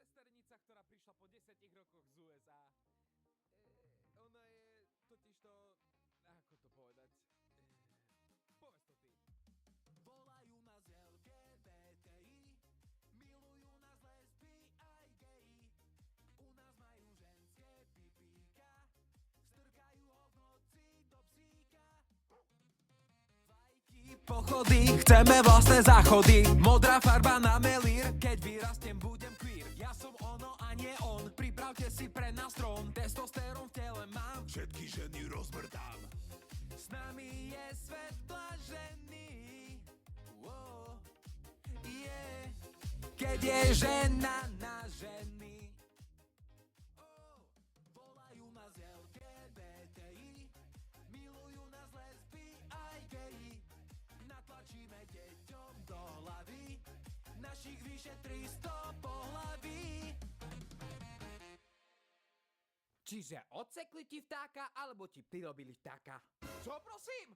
sesternica, ktorá prišla po 10 rokoch z USA. Ona je totižto... Ako to povedať? Povedz to ty. Volajú nás LGBTI, milujú nás lesby aj geji. U nás majú ženské pipíka, strkajú ho v noci do psíka. Vajky, pochody, chceme vlastné záchody. Modrá farba na melír, keď vyrastiem budem queer. Ja som ono a nie on, pripravte si pre nás trón. Testosterón v tele mám, všetky ženy rozmrdám. S nami je svet blažený, wow, yeah. Keď je žena na ženy, oh. Volajú nás LGBTI, milujú nás lesby aj geji. Natlačíme deťom do hlavy našich vyše 300 pohlaví. Čiže odsekli ti vtáka, alebo ti prirobili vtáka? Čo prosím?